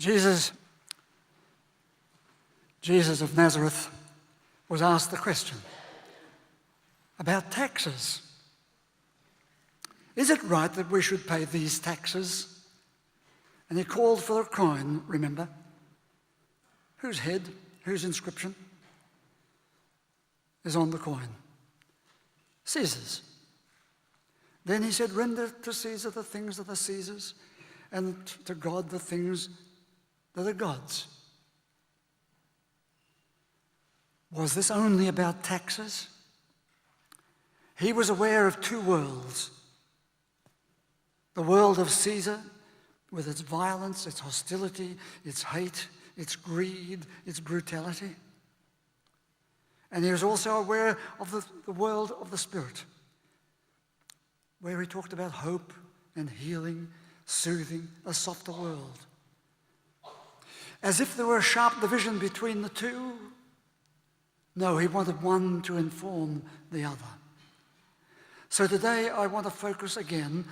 Jesus of Nazareth was asked the question about taxes. Is it right that we should pay these taxes? And he called for a coin, remember? Whose head, whose inscription is on the coin? Caesar's. Then he said, render to Caesar the things that are Caesar's, and to God the things that are God's. Was this only about taxes? He was aware of two worlds. The world of Caesar, with its violence, its hostility, its hate, its greed, its brutality. And he was also aware of the world of the Spirit, where he talked about hope and healing, soothing, a softer world. As if there were a sharp division between the two. No, he wanted one to inform the other. So today I want to focus again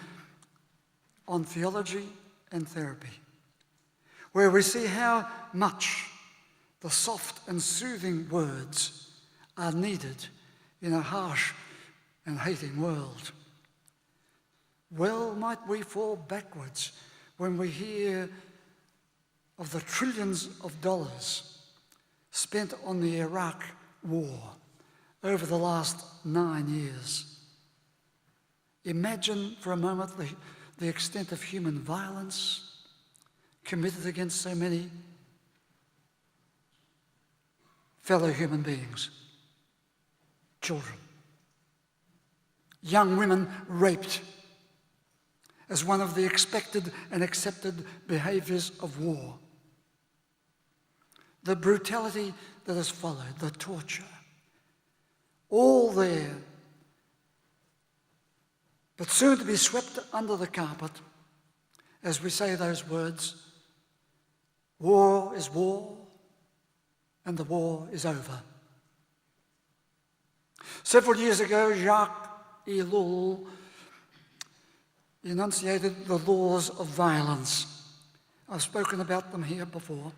on theology and therapy, where we see how much the soft and soothing words are needed in a harsh and hating world. Well might we fall backwards when we hear of the trillions of dollars spent on the Iraq war over the last 9 years. Imagine for a moment the extent of human violence committed against so many fellow human beings. Children. Young women raped as one of the expected and accepted behaviours of war. The brutality that has followed, the torture, all there, but soon to be swept under the carpet as we say those words, war is war and the war is over. Several years ago, Jacques Ellul enunciated the laws of violence. I've spoken about them here before.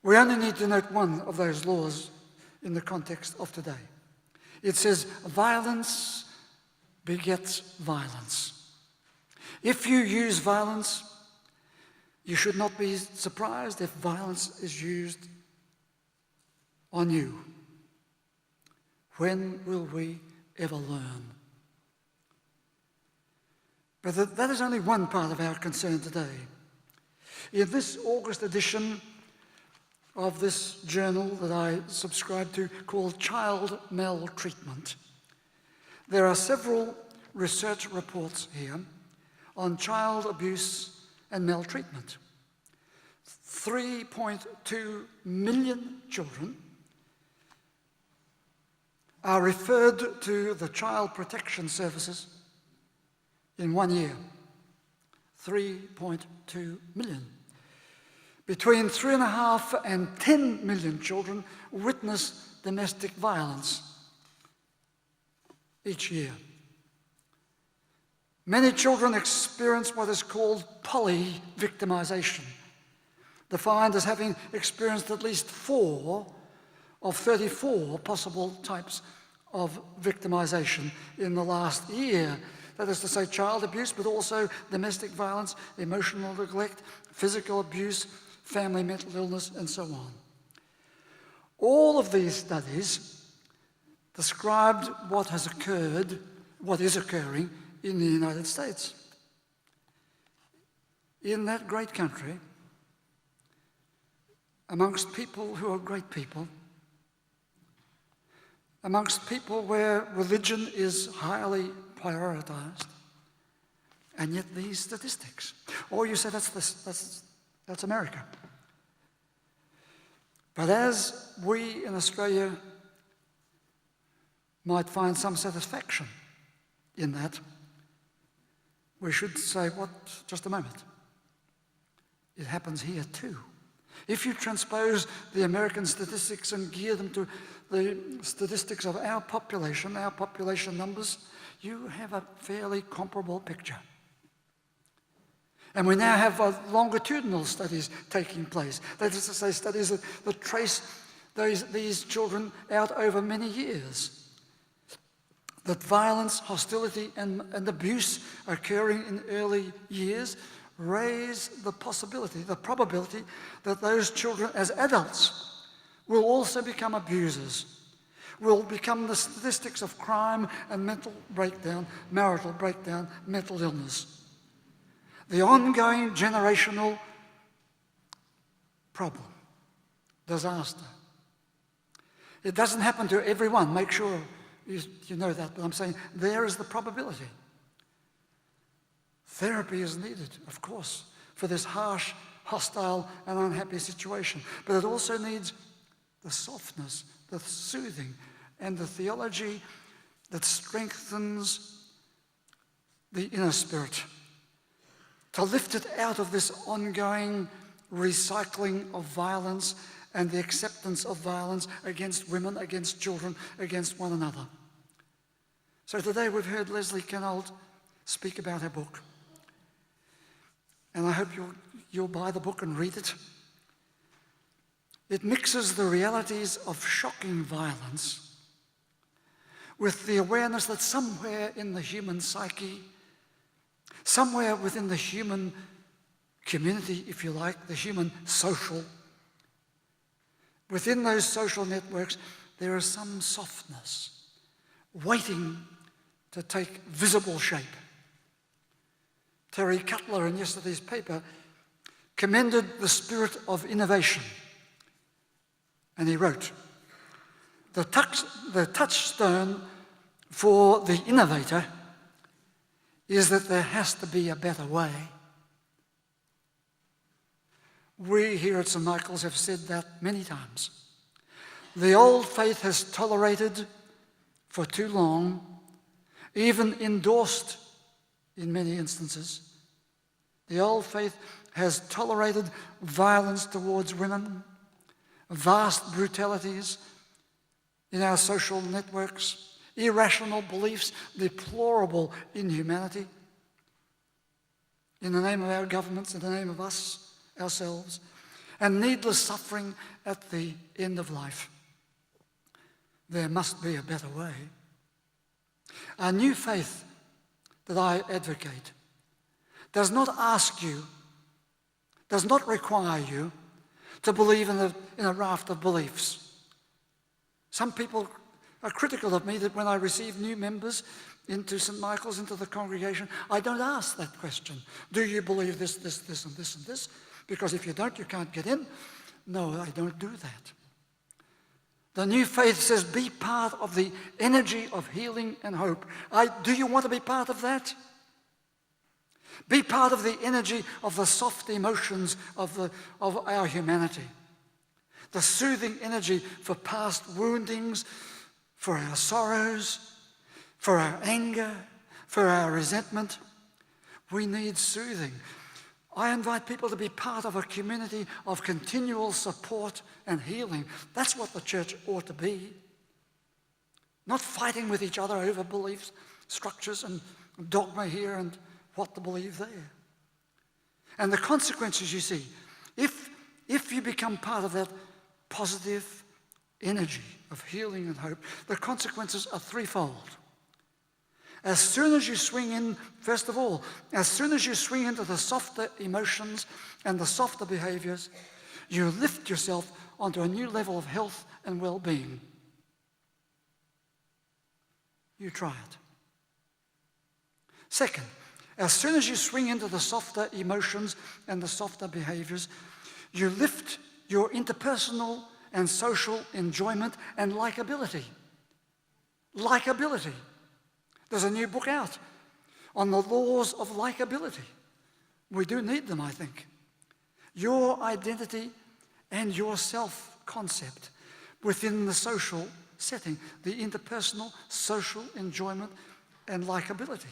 We only need to note one of those laws in the context of today. It says, violence begets violence. If you use violence, you should not be surprised if violence is used on you. When will we ever learn? But that is only one part of our concern today. In this August edition of this journal that I subscribe to called Child Maltreatment, there are several research reports here on child abuse and maltreatment. 3.2 million children are referred to the Child Protection Services in 1 year. 3.2 million. Between 3.5 and 10 million children witness domestic violence each year. Many children experience what is called poly-victimization, defined as having experienced at least 4 of 34 possible types of victimization in the last year. That is to say, child abuse, but also domestic violence, emotional neglect, physical abuse, family mental illness, and so on. All of these studies described what has occurred, what is occurring in the United States. In that great country, amongst people who are great people, amongst people where religion is highly prioritized, and yet these statistics. Or you say that's America. But as we in Australia might find some satisfaction in that, we should say, what, just a moment. It happens here too. If you transpose the American statistics and gear them to the statistics of our population numbers, you have a fairly comparable picture. And we now have longitudinal studies taking place. That is to say, studies that trace these children out over many years. That violence, hostility, and abuse occurring in early years raise the possibility, the probability that those children as adults will also become abusers, will become the statistics of crime and mental breakdown, marital breakdown, mental illness. The ongoing generational problem, disaster. It doesn't happen to everyone, make sure you know that, but I'm saying there is the probability. Therapy is needed, of course, for this harsh, hostile, and unhappy situation. But it also needs the softness, the soothing, and the theology that strengthens the inner spirit, to lift it out of this ongoing recycling of violence and the acceptance of violence against women, against children, against one another. So today we've heard Leslie Kenold speak about her book. And I hope you'll buy the book and read it. It mixes the realities of shocking violence with the awareness that somewhere in the human psyche, somewhere within the human community, if you like, the human social, within those social networks, there is some softness waiting to take visible shape. Terry Cutler, in yesterday's paper, commended the spirit of innovation. And he wrote, the touchstone for the innovator is that there has to be a better way. We here at St. Michael's have said that many times. The old faith has tolerated for too long, even endorsed in many instances. The old faith has tolerated violence towards women, vast brutalities in our social networks, irrational beliefs, deplorable inhumanity in the name of our governments, in the name of us, ourselves, and needless suffering at the end of life. There must be a better way. A new faith that I advocate does not ask you, does not require you to believe in a raft of beliefs. Some people are critical of me that when I receive new members into St. Michael's, into the congregation, I don't ask that question. Do you believe this, this, this, and this, and this? Because if you don't, you can't get in. No, I don't do that. The new faith says, be part of the energy of healing and hope. Do you want to be part of that? Be part of the energy of the soft emotions of our humanity. The soothing energy for past woundings, for our sorrows, for our anger, for our resentment. We need soothing. I invite people to be part of a community of continual support and healing. That's what the church ought to be. Not fighting with each other over beliefs, structures, and dogma here and what to believe there. And the consequences you see, if you become part of that positive energy of healing and hope, the consequences are threefold. As soon as you swing in, first of all, as soon as you swing into the softer emotions and the softer behaviors, you lift yourself onto a new level of health and well-being. You try it. Second, as soon as you swing into the softer emotions and the softer behaviors, you lift your interpersonal and social enjoyment and likability. Likability. There's a new book out on the laws of likability. We do need them, I think. Your identity and your self-concept within the social setting, the interpersonal, social enjoyment and likability.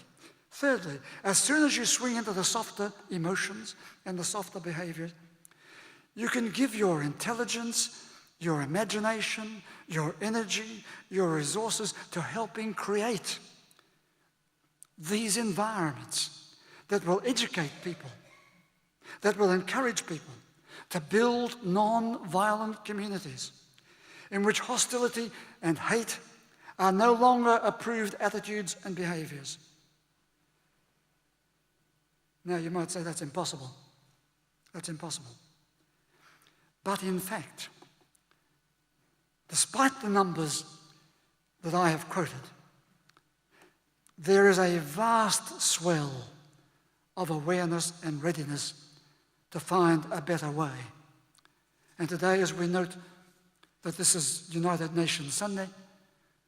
Thirdly, as soon as you swing into the softer emotions and the softer behaviors, you can give your intelligence, your imagination, your energy, your resources to helping create these environments that will educate people that will encourage people to build non-violent communities in which hostility and hate are no longer approved attitudes and behaviours. Now, you might say that's impossible. That's impossible. But in fact, despite the numbers that I have quoted, there is a vast swell of awareness and readiness to find a better way. And today, as we note that this is United Nations Sunday,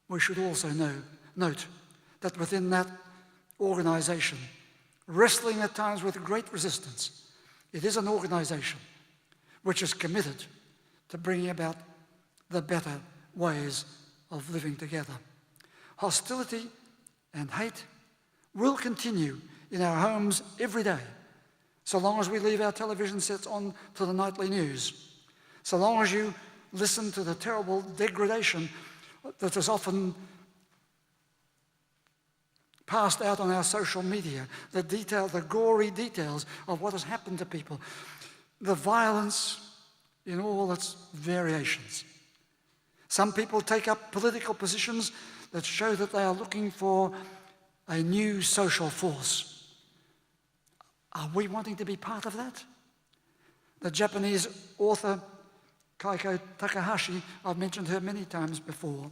we should also note that within that organisation, wrestling at times with great resistance, it is an organisation which is committed to bringing about the better ways of living together. Hostility and hate will continue in our homes every day, so long as we leave our television sets on to the nightly news, so long as you listen to the terrible degradation that is often passed out on our social media, the gory details of what has happened to people, the violence in all its variations. Some people take up political positions that show that they are looking for a new social force. Are we wanting to be part of that? The Japanese author Kaiko Takahashi, I've mentioned her many times before,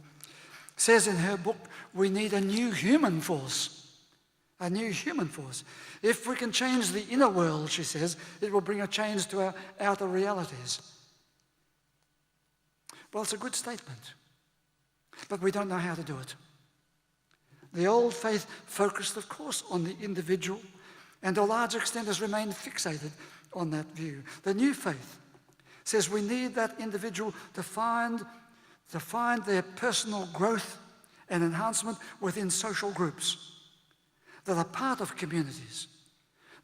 says in her book, we need a new human force. A new human force. If we can change the inner world, she says, it will bring a change to our outer realities. Well, it's a good statement, but we don't know how to do it. The old faith focused, of course, on the individual, and to a large extent has remained fixated on that view. The new faith says we need that individual to find their personal growth and enhancement within social groups that are part of communities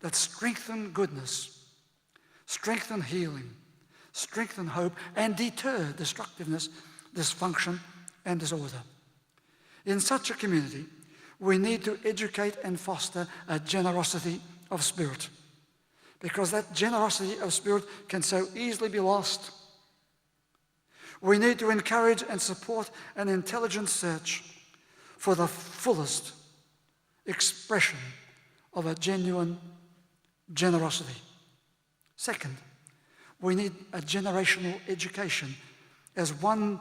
that strengthen goodness, strengthen healing, strengthen hope, and deter destructiveness, dysfunction, and disorder. In such a community, we need to educate and foster a generosity of spirit, because that generosity of spirit can so easily be lost. We need to encourage and support an intelligent search for the fullest expression of a genuine generosity. Second, we need a generational education. As one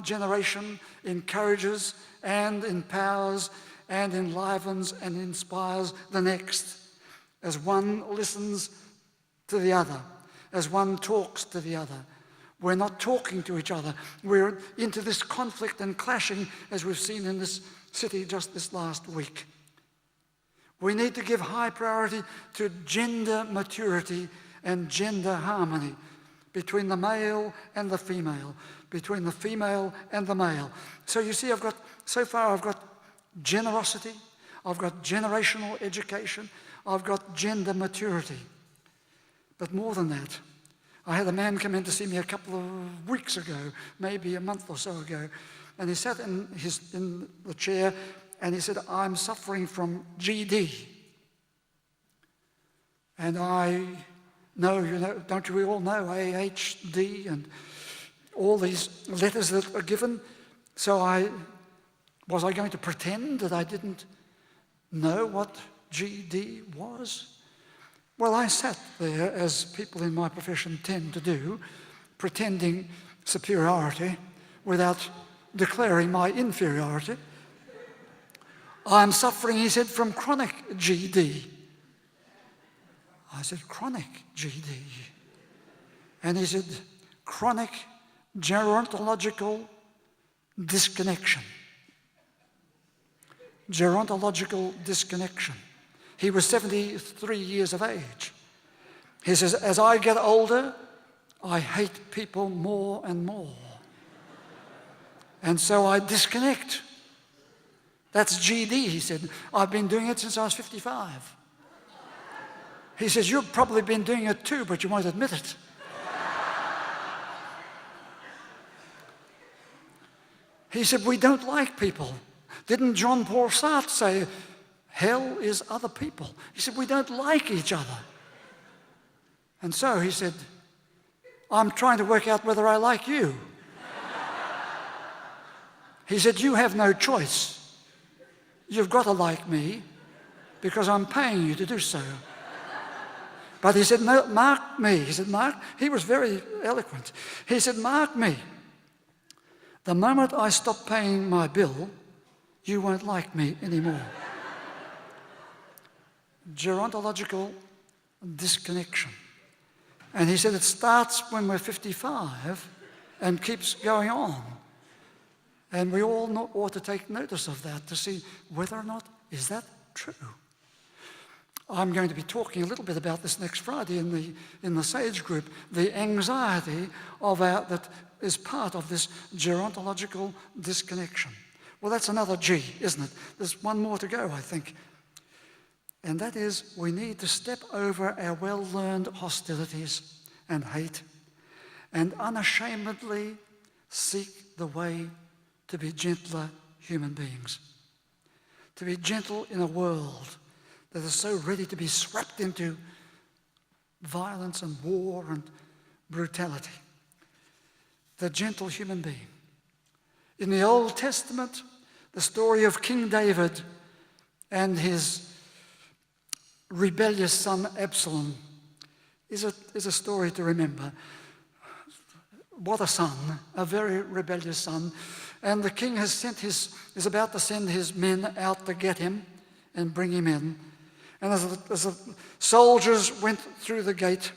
generation encourages and empowers and enlivens and inspires the next, as one listens to the other, as one talks to the other. We're not talking to each other. We're into this conflict and clashing, as we've seen in this city just this last week. We need to give high priority to gender maturity and gender harmony between the male and the female, between the female and the male. So you see, so far I've got generosity, I've got generational education, I've got gender maturity. But more than that, I had a man come in to see me a couple of weeks ago, maybe a month or so ago, and he sat in the chair and he said, I'm suffering from GD. And I know, don't we all know AHD and all these letters that are given? So was I going to pretend that I didn't know what GD was? Well, I sat there, as people in my profession tend to do, pretending superiority without declaring my inferiority. I'm suffering, he said, from chronic GD. I said, chronic GD. And he said, chronic gerontological disconnection. Gerontological disconnection. He was 73 years of age. He says, as I get older, I hate people more and more. And so I disconnect. That's GD, he said. I've been doing it since I was 55. He says, you've probably been doing it too, but you won't admit it. He said, we don't like people. Didn't John Paul Sartre say, hell is other people? He said, we don't like each other. And so he said, I'm trying to work out whether I like you. He said, you have no choice. You've got to like me because I'm paying you to do so. But he said, no, mark me. He said, mark. He was very eloquent. He said, mark me. The moment I stop paying my bill, you won't like me anymore. Gerontological disconnection. And he said it starts when we're 55 and keeps going on. And we all ought to take notice of that to see whether or not is that true. I'm going to be talking a little bit about this next Friday in the Sage group, the anxiety that is part of this gerontological disconnection. Well, that's another G, isn't it? There's one more to go, I think. And that is, we need to step over our well-learned hostilities and hate and unashamedly seek the way to be gentler human beings. To be gentle in a world that is so ready to be swept into violence and war and brutality. The gentle human being. In the Old Testament, the story of King David and his rebellious son Absalom is a story to remember. What a son, a very rebellious son. And the king is about to send his men out to get him and bring him in. And as the soldiers went through the gate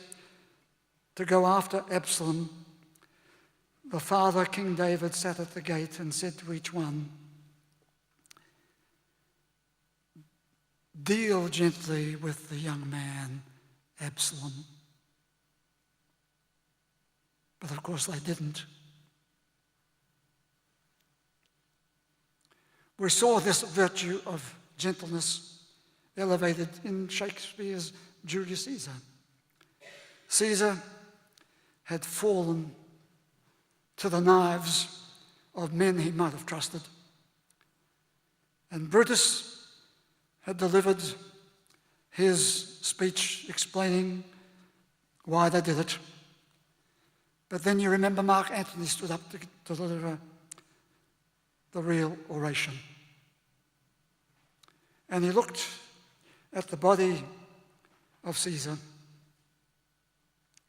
to go after Absalom, the father, King David, sat at the gate and said to each one, deal gently with the young man, Absalom. But of course they didn't. We saw this virtue of gentleness elevated in Shakespeare's Julius Caesar. Caesar had fallen to the knives of men he might have trusted. And Brutus had delivered his speech explaining why they did it. But then you remember Mark Antony stood up to deliver the real oration. And he looked at the body of Caesar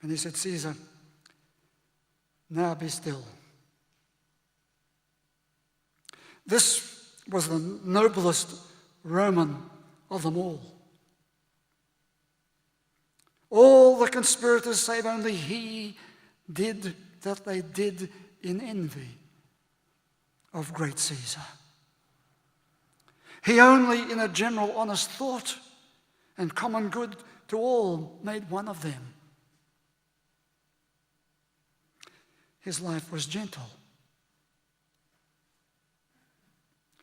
and he said, Caesar, now be still. This was the noblest Roman of them all. All the conspirators, save only he, did that they did in envy of great Caesar. He only, in a general honest thought and common good to all, made one of them. His life was gentle.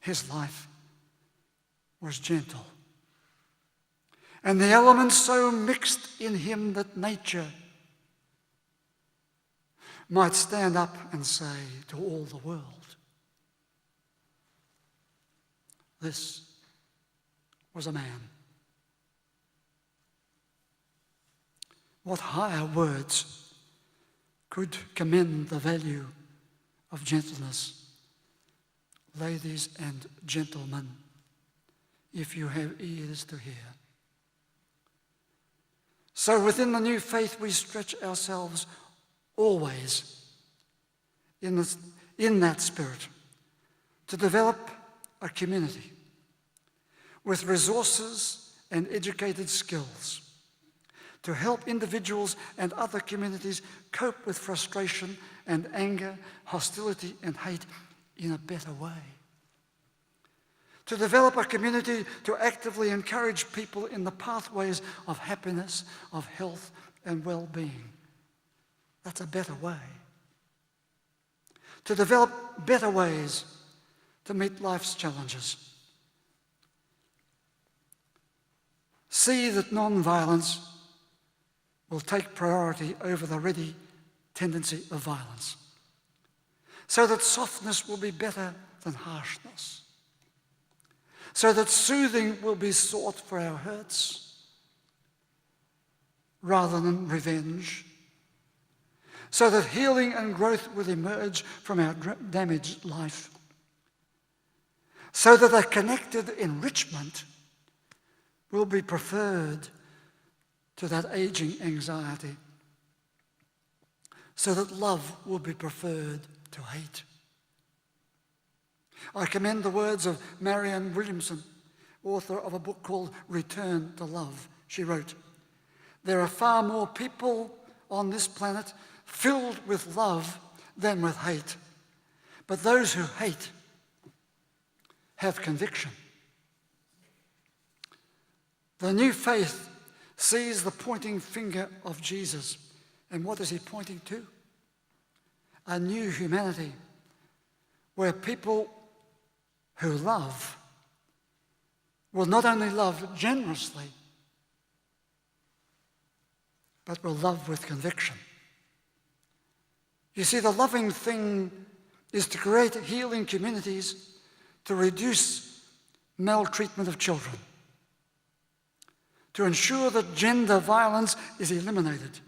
His life was gentle. And the elements so mixed in him that nature might stand up and say to all the world, this was a man. What higher words could commend the value of gentleness? Ladies and gentlemen, if you have ears to hear. So within the new faith, we stretch ourselves always in that spirit to develop a community with resources and educated skills to help individuals and other communities cope with frustration and anger, hostility and hate in a better way. To develop a community to actively encourage people in the pathways of happiness, of health and well-being. That's a better way. To develop better ways to meet life's challenges. See that non-violence will take priority over the ready tendency of violence. So that softness will be better than harshness. So that soothing will be sought for our hurts rather than revenge, so that healing and growth will emerge from our damaged life, so that a connected enrichment will be preferred to that aging anxiety, so that love will be preferred to hate. I commend the words of Marianne Williamson, author of a book called Return to Love. She wrote, "There are far more people on this planet filled with love than with hate. But those who hate have conviction." The new faith sees the pointing finger of Jesus. And what is he pointing to? A new humanity where people who love will not only love generously, but will love with conviction. You see, the loving thing is to create healing communities to reduce maltreatment of children, to ensure that gender violence is eliminated,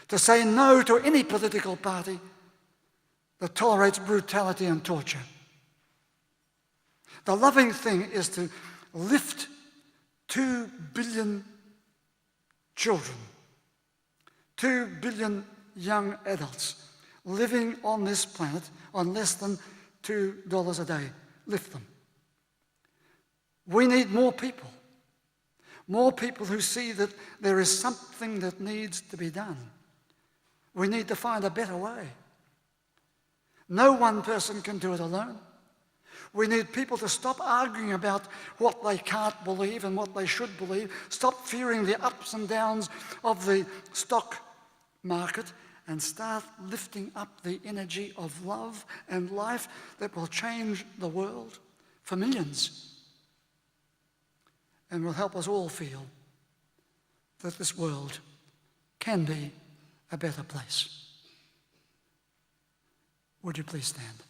to say no to any political party that tolerates brutality and torture. The loving thing is to lift 2 billion children, 2 billion young adults living on this planet on less than $2 a day. Lift them. We need more people who see that there is something that needs to be done. We need to find a better way. No one person can do it alone. We need people to stop arguing about what they can't believe and what they should believe, stop fearing the ups and downs of the stock market, and start lifting up the energy of love and life that will change the world for millions and will help us all feel that this world can be a better place. Would you please stand?